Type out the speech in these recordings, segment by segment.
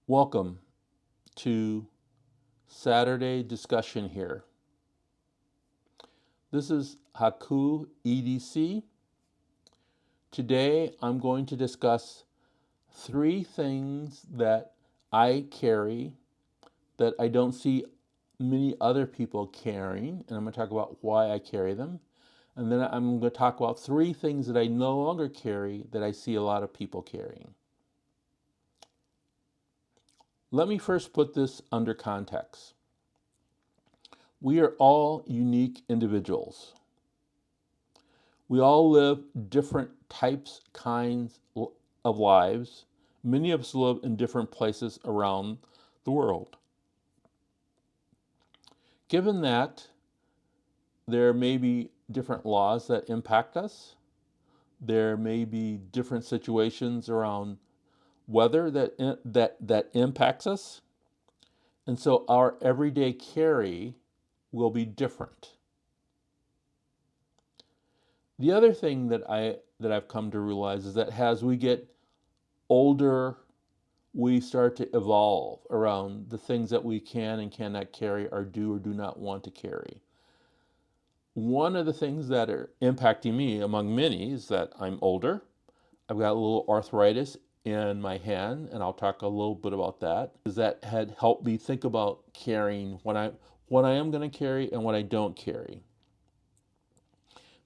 Welcome to Saturday discussion here. This is Haku EDC. Today I'm going to discuss 3 things that I carry that I don't see many other people carrying, and I'm going to talk about why I carry them. And then I'm going to talk about 3 things that I no longer carry that I see a lot of people carrying. Let me first put this under context. We are all unique individuals. We all live different types, kinds of lives. Many of us live in different places around the world. Given that there may be different laws that impact us, there may be different situations around weather that impacts us, and so our everyday carry will be different. The other thing that I've come to realize is that as we get older, we start to evolve around the things that we can and cannot carry or do not want to carry. One of the things that are impacting me, among many, is that I'm older. I've got a little arthritis in my hand, and I'll talk a little bit about that, because that had helped me think about carrying what I am going to carry and what I don't carry.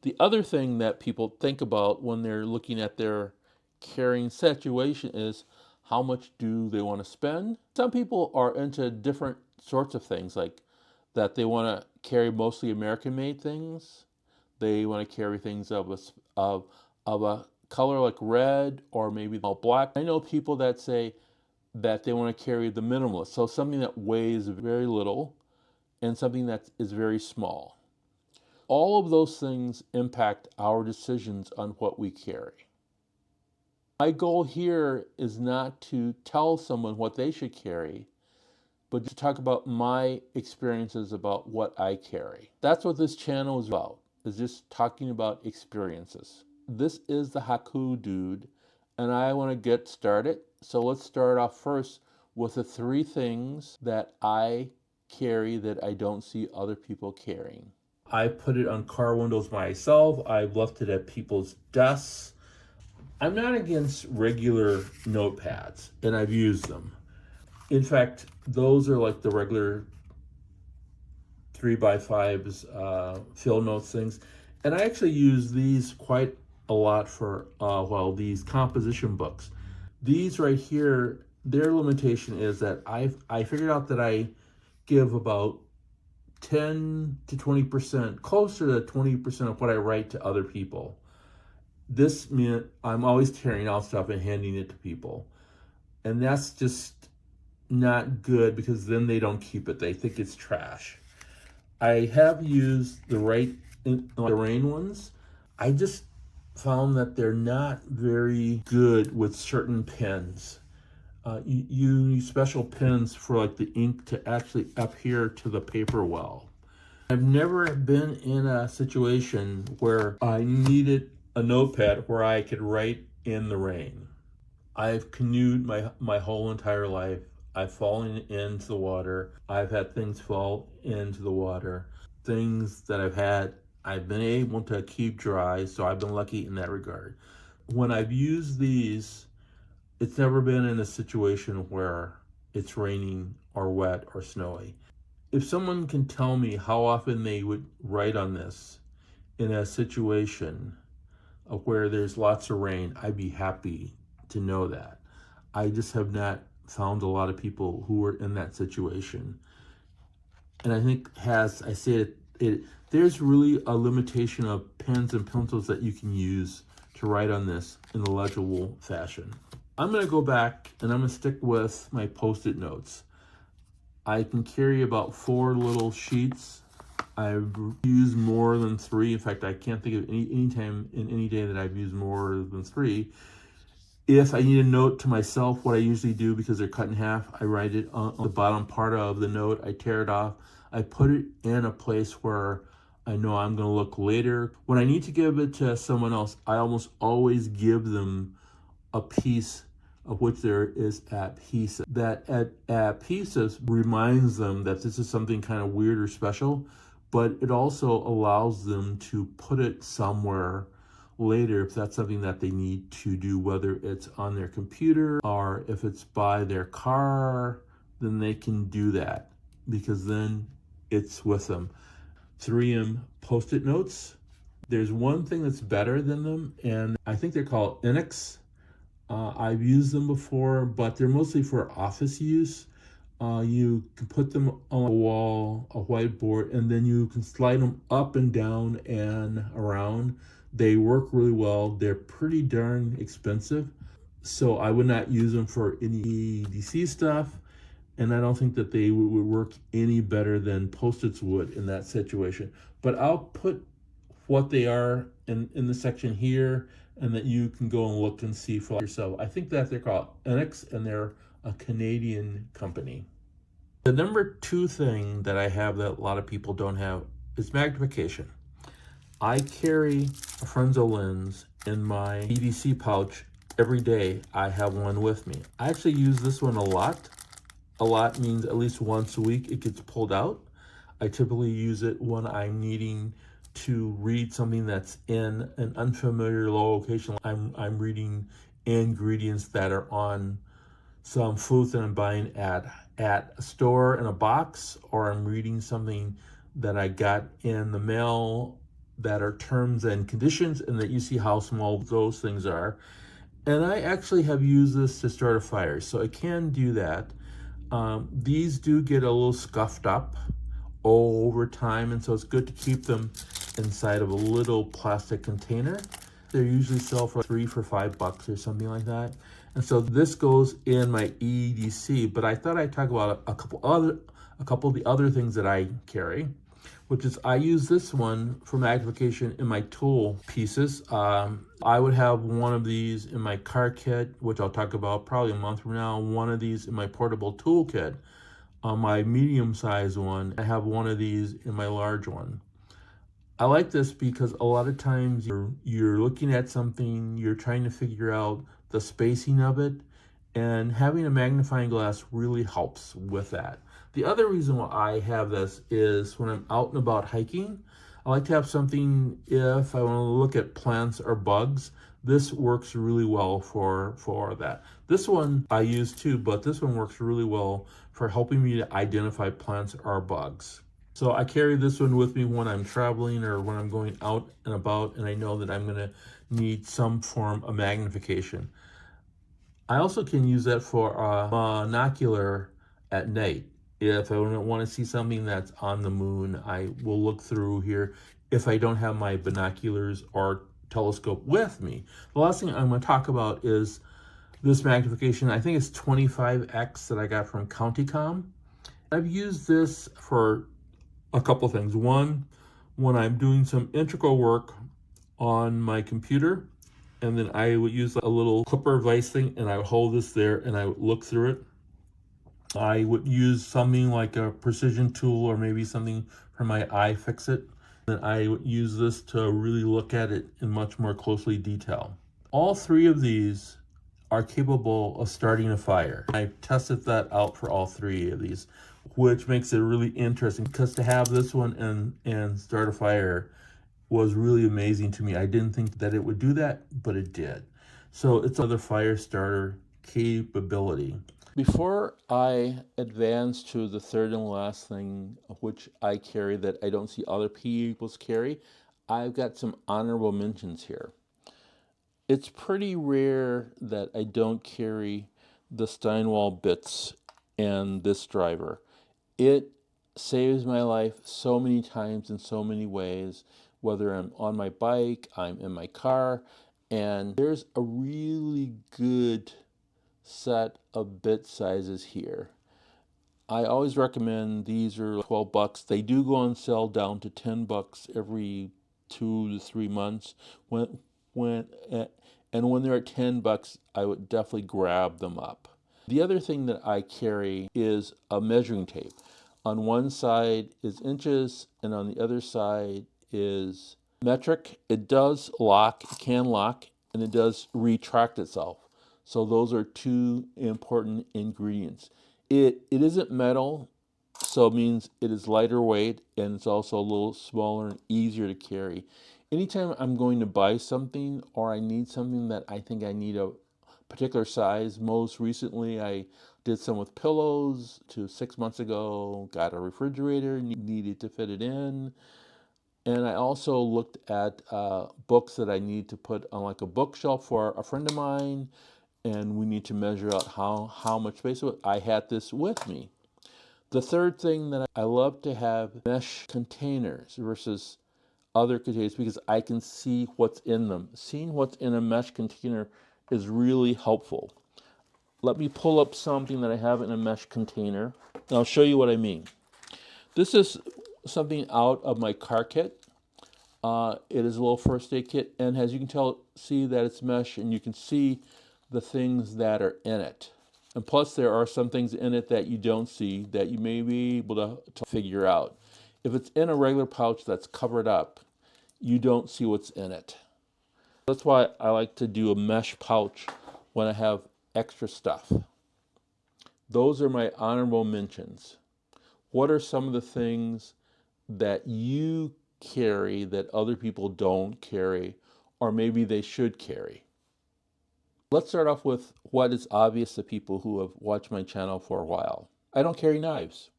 The other thing that people think about when they're looking at their carrying situation is how much do they want to spend? Some people are into different sorts of things, like that they want to carry mostly American-made things. They want to carry things of a color like red or maybe all black. I know people that say that they want to carry the minimalist, so something that weighs very little and something that is very small. All of those things impact our decisions on what we carry. My goal here is not to tell someone what they should carry, but to talk about my experiences about what I carry. That's what this channel is about, is just talking about experiences. This is the Haku Dude, and I want to get started. So let's start off first with the 3 things that I carry that I don't see other people carrying. I put it on car windows myself. I've left it at people's desks. I'm not against regular notepads, and I've used them. In fact, those are like the regular 3x5s, field notes things. And I actually use these quite a lot for, these composition books. These right here, their limitation is that I figured out that I give about 10 to 20%, closer to 20% of what I write to other people. This meant I'm always tearing out stuff and handing it to people. And that's just not good, because then they don't keep it. They think it's trash. I have used the rain ones. I just found that they're not very good with certain pens. You need special pens for like the ink to actually adhere to the paper well. I've never been in a situation where I needed a notepad where I could write in the rain. I've canoed my whole entire life. I've fallen into the water. I've had things fall into the water. Things that I've been able to keep dry, so I've been lucky in that regard. When I've used these, it's never been in a situation where it's raining or wet or snowy. If someone can tell me how often they would write on this in a situation of where there's lots of rain, I'd be happy to know that. I just have not found a lot of people who are in that situation. And I think, as I said, there's really a limitation of pens and pencils that you can use to write on this in a legible fashion. I'm going to go back and I'm going to stick with my Post-it notes. I can carry about 4 little sheets. I've used more than 3. In fact, I can't think of any time in any day that I've used more than 3. If I need a note to myself, what I usually do, because they're cut in half, I write it on the bottom part of the note. I tear it off. I put it in a place where I know I'm going to look later. When I need to give it to someone else, I almost always give them a piece of which there is adhesive. That adhesive reminds them that this is something kind of weird or special, but it also allows them to put it somewhere later if that's something that they need to do, whether it's on their computer or if it's by their car, then they can do that because then it's with them. 3M Post-it notes. There's one thing that's better than them, and I think they're called Inex. I've used them before, but they're mostly for office use. You can put them on a wall, a whiteboard, and then you can slide them up and down and around. They work really well. They're pretty darn expensive, so I would not use them for any EDC stuff, and I don't think that they would work any better than Post-its would in that situation. But I'll put what they are in the section here, and that you can go and look and see for yourself. I think that they're called Enix, and they're a Canadian company. The number 2 thing that I have that a lot of people don't have is magnification. I carry a Frenzo lens in my EDC pouch every day. I have one with me. I actually use this one a lot. A lot means at least once a week it gets pulled out. I typically use it when I'm needing to read something that's in an unfamiliar location. I'm reading ingredients that are on some foods that I'm buying at a store in a box, or I'm reading something that I got in the mail that are terms and conditions, and that you see how small those things are. And I actually have used this to start a fire, so I can do that. These do get a little scuffed up over time, and so it's good to keep them inside of a little plastic container. They're usually sell for $3 for $5 or something like that. And so this goes in my EDC, but I thought I'd talk about a couple of the other things that I carry, which is I use this one for magnification in my tool pieces. I would have one of these in my car kit, which I'll talk about probably a month from now, one of these in my portable tool kit, my medium size one. I have one of these in my large one. I like this because a lot of times you're looking at something, you're trying to figure out the spacing of it, and having a magnifying glass really helps with that. The other reason why I have this is when I'm out and about hiking, I like to have something if I want to look at plants or bugs. This works really well for that. This one I use too, but this one works really well for helping me to identify plants or bugs. So I carry this one with me when I'm traveling or when I'm going out and about, and I know that I'm going to need some form of magnification. I also can use that for a monocular at night. If I want to see something that's on the moon, I will look through here if I don't have my binoculars or telescope with me. The last thing I'm going to talk about is this magnification. I think it's 25x that I got from CountyCom. I've used this for a couple things. One, when I'm doing some integral work on my computer, and then I would use a little clipper vise thing, and I would hold this there and I would look through it. I would use something like a precision tool or maybe something from my iFixit. And I would use this to really look at it in much more closely detail. All 3 of these are capable of starting a fire. I tested that out for all 3 of these, which makes it really interesting because to have this one and start a fire was really amazing to me. I didn't think that it would do that, but it did. So it's another fire starter capability. Before I advance to the third and last thing, which I carry that I don't see other people's carry, I've got some honorable mentions here. It's pretty rare that I don't carry the Steinwall bits and this driver. It saves my life so many times in so many ways, whether I'm on my bike, I'm in my car, and there's a really good set of bit sizes here. I always recommend these are $12. They do go on sale down to $10 every 2 to 3 months. When they're at $10, I would definitely grab them up. The other thing that I carry is a measuring tape. On one side is inches, and on the other side is metric. It does lock, it can lock, and it does retract itself. So those are two important ingredients. It isn't metal, so it means it is lighter weight and it's also a little smaller and easier to carry. Anytime I'm going to buy something or I need something that I think I need a particular size, most recently I did some with pillows 6 months ago, got a refrigerator, needed to fit it in. And I also looked at books that I need to put on like a bookshelf for a friend of mine, and we need to measure out how much space. I had this with me. The third thing that I love to have mesh containers versus other containers because I can see what's in them. Seeing what's in a mesh container is really helpful. Let me pull up something that I have in a mesh container, and I'll show you what I mean. This is something out of my car kit. It is a little first aid kit, and as you can see that it's mesh, and you can see the things that are in it. And plus, there are some things in it that you don't see that you may be able to figure out. If it's in a regular pouch that's covered up, you don't see what's in it. That's why I like to do a mesh pouch when I have extra stuff. Those are my honorable mentions. What are some of the things that you carry that other people don't carry, or maybe they should carry? Let's start off with what is obvious to people who have watched my channel for a while. I don't carry knives.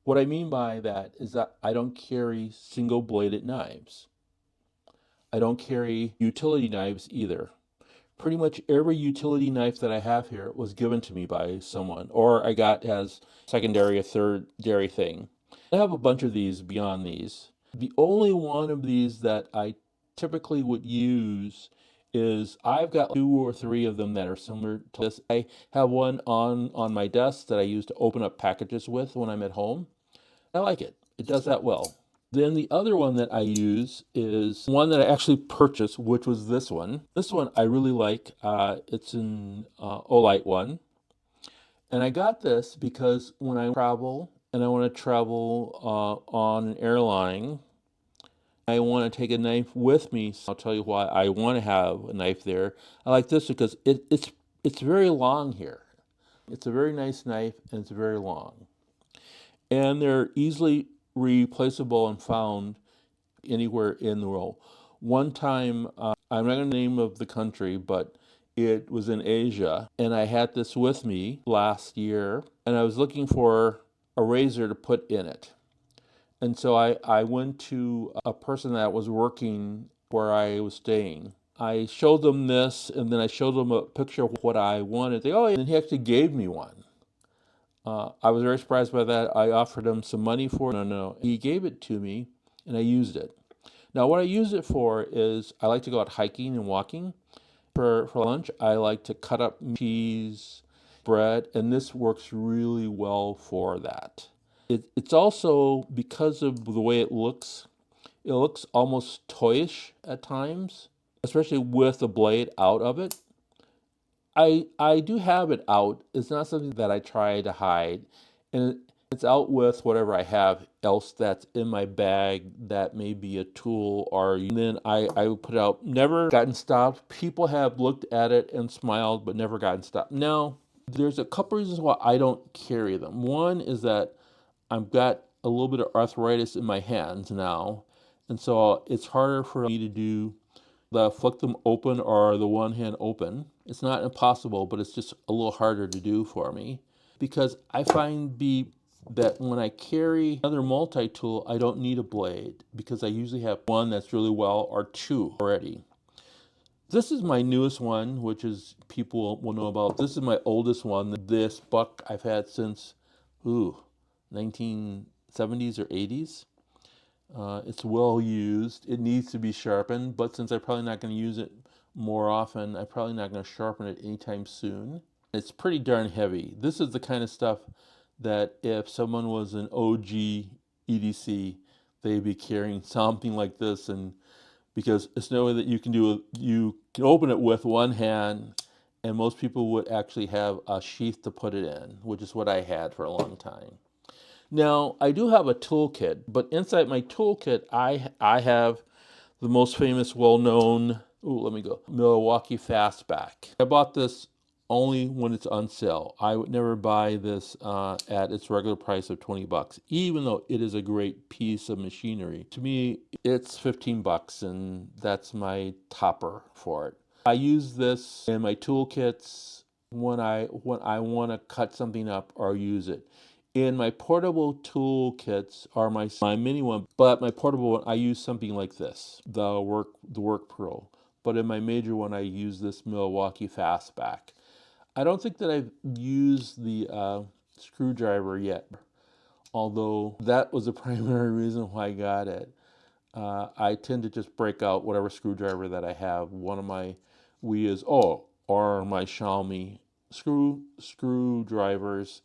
What I mean by that is that I don't carry single-bladed knives. I don't carry utility knives either. Pretty much every utility knife that I have here was given to me by someone, or I got as secondary or thirdary thing. I have a bunch of these beyond these. The only one of these that I typically would use is I've got 2 or 3 of them that are similar to this. I have one on my desk that I use to open up packages with when I'm at home. I like it. It does that well. Then the other one that I use is one that I actually purchased, which was this one. This one I really like. It's an Olight one. And I got this because when I travel and I want to travel on an airline, I want to take a knife with me. So I'll tell you why I want to have a knife there. I like this because it's very long here. It's a very nice knife and it's very long. And they're easily replaceable and found anywhere in the world. One time, I'm not going to name of the country, but it was in Asia, and I had this with me last year, and I was looking for a razor to put in it. And so I went to a person that was working where I was staying. I showed them this, and then I showed them a picture of what I wanted. They, oh, and he actually gave me one. I was very surprised by that. I offered him some money for it. No. He gave it to me, and I used it. Now, what I use it for is I like to go out hiking and walking. For lunch, I like to cut up cheese, bread, and this works really well for that. It's also, because of the way it looks almost toyish at times, especially with the blade out of it. I do have it out. It's not something that I try to hide. And it's out with whatever I have else that's in my bag that may be a tool, or then I put it out. Never gotten stopped. People have looked at it and smiled, but never gotten stopped. Now, there's a couple reasons why I don't carry them. One is that I've got a little bit of arthritis in my hands now, and so it's harder for me to do the flick them open or the one hand open. It's not impossible, but it's just a little harder to do for me because I find that when I carry another multi-tool, I don't need a blade because I usually have one that's really well or 2 already. This is my newest one, which is people will know about. This is my oldest one. This buck I've had since 1970s or 80s. It's well used. It needs to be sharpened, but since I'm probably not going to use it more often, I'm probably not going to sharpen it anytime soon. It's pretty darn heavy. This is the kind of stuff that if someone was an OG EDC, they'd be carrying something like this, and because it's no way that you can open it with one hand, and most people would actually have a sheath to put it in, which is what I had for a long time. Now, I do have a toolkit, but inside my toolkit, I have the most famous, well-known Ooh, let me go. Milwaukee Fastback. I bought this only when it's on sale. I would never buy this at its regular price of 20 bucks, even though it is a great piece of machinery. To me, it's 15 bucks, and that's my topper for it. I use this in my toolkits when I want to cut something up or use it. In my portable toolkits are my mini one, but my portable one I use something like this, the Work Pro. But in my major one I use this Milwaukee Fastback. I don't think that I've used the screwdriver yet, although that was the primary reason why I got it. I tend to just break out whatever screwdriver that I have. One of my Wias, or my Xiaomi screwdrivers,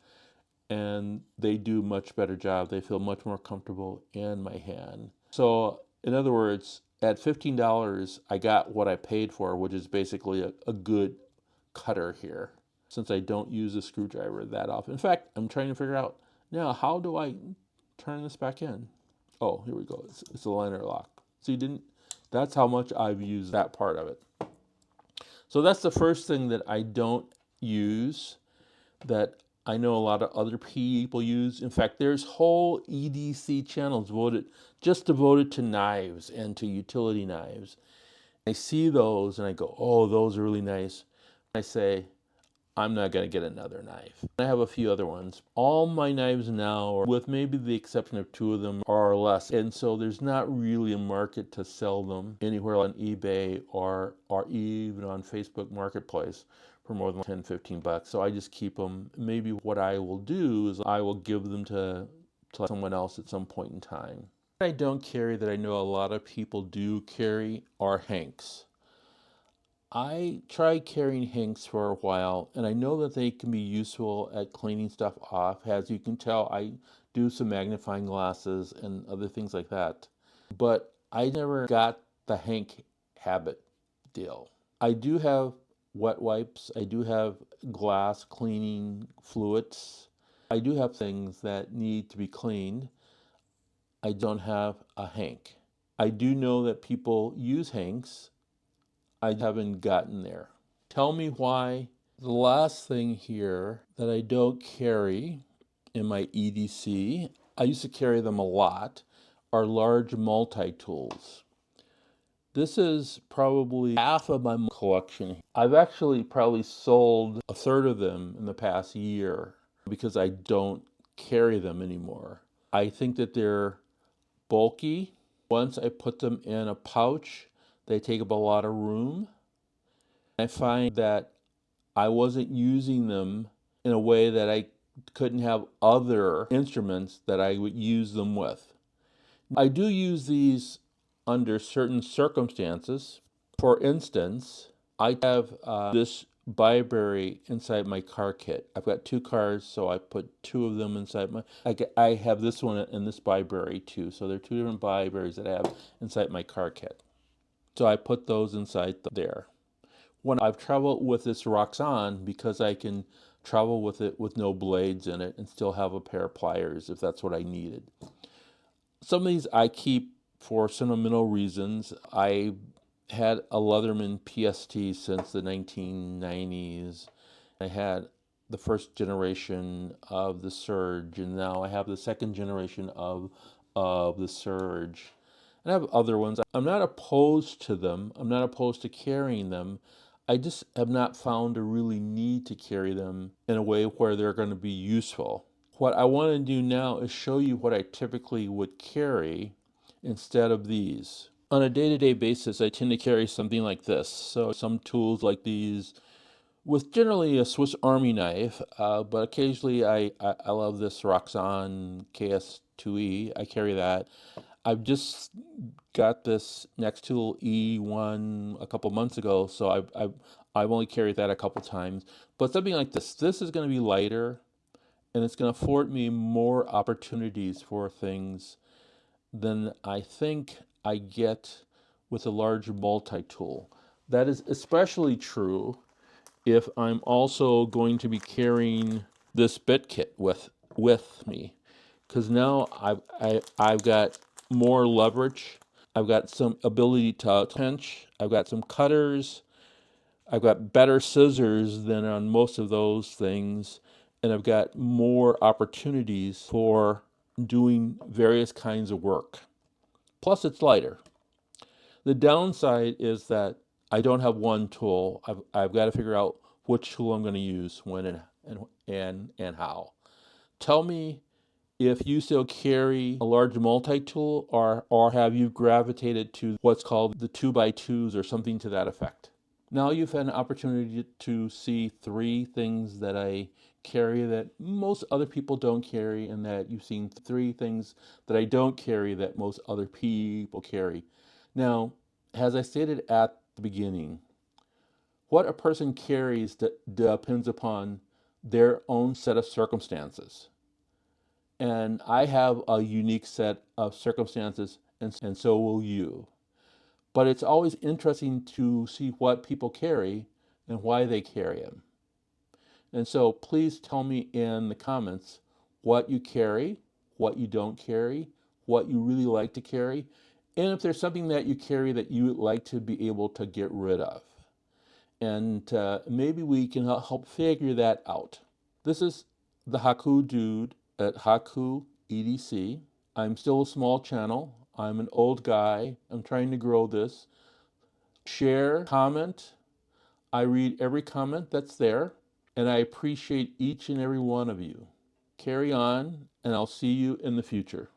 and they do much better job. They feel much more comfortable in my hand. So in other words, at $15, I got what I paid for, which is basically a good cutter here, since I don't use a screwdriver that often. In fact, I'm trying to figure out now, how do I turn this back in? Oh, here we go. It's a liner lock. So that's how much I've used that part of it. So that's the first thing that I don't use that I know a lot of other people use. In fact, there's whole EDC channels just devoted to knives and to utility knives. I see those and I go, oh, those are really nice. I say, I'm not going to get another knife. I have a few other ones. All my knives now, with maybe the exception of 2 of them, are less. And so there's not really a market to sell them anywhere on eBay or even on Facebook Marketplace for more than 10, 15 bucks. So I just keep them. Maybe what I will do is I will give them to someone else at some point in time. What I don't carry that I know a lot of people do carry are hanks. I tried carrying hanks for a while, and I know that they can be useful at cleaning stuff off. As you can tell, I do some magnifying glasses and other things like that. But I never got the hank habit deal. I do have wet wipes. I do have glass cleaning fluids. I do have things that need to be cleaned. I don't have a hank. I do know that people use hanks. I haven't gotten there. Tell me why. The last thing here that I don't carry in my EDC, I used to carry them a lot, are large multi-tools. This is probably half of my collection. I've actually probably sold a third of them in the past year because I don't carry them anymore. I think that they're bulky. Once I put them in a pouch, they take up a lot of room. I find that I wasn't using them in a way that I couldn't have other instruments that I would use them with. I do use these under certain circumstances. For instance, I have this Byberry inside my car kit. I've got 2 cars, so I put 2 of them inside I have this one and this Byberry too. So there are 2 different Byberries that I have inside my car kit. So I put those inside there. When I've traveled with this Roxanne, because I can travel with it with no blades in it and still have a pair of pliers if that's what I needed. Some of these I keep for sentimental reasons. I had a Leatherman PST since the 1990s. I had the first generation of the Surge, and now I have the second generation of the Surge. And I have other ones. I'm not opposed to them. I'm not opposed to carrying them. I just have not found a really need to carry them in a way where they're going to be useful. What I want to do now is show you what I typically would carry instead of these. On a day-to-day basis, I tend to carry something like this. So some tools like these with generally a Swiss Army knife, but occasionally I love this Roxanne KS2E. I carry that. I've just got this Next Tool E1 a couple months ago, so I've only carried that a couple times. But something like this is going to be lighter, and it's going to afford me more opportunities for things than I think I get with a large multi-tool. That is especially true if I'm also going to be carrying this bit kit with me, because now I've got more leverage I've got some ability to pinch. I've got some cutters. I've got better scissors than on most of those things. And I've got more opportunities for doing various kinds of work. Plus, it's lighter. The downside is that I don't have one tool. I've got to figure out which tool I'm going to use when and how. Tell me if you still carry a large multi-tool, or have you gravitated to what's called the 2x2s or something to that effect. Now you've had an opportunity to see 3 things that I carry that most other people don't carry, and that you've seen 3 things that I don't carry that most other people carry. Now, as I stated at the beginning, what a person carries depends upon their own set of circumstances. And I have a unique set of circumstances, and so will you. But it's always interesting to see what people carry and why they carry them. And so please tell me in the comments what you carry, what you don't carry, what you really like to carry, and if there's something that you carry that you would like to be able to get rid of. And maybe we can help figure that out. This is the Haku Dude at Haku EDC. I'm still a small channel. I'm an old guy. I'm trying to grow this. Share, comment. I read every comment that's there, and I appreciate each and every one of you. Carry on, and I'll see you in the future.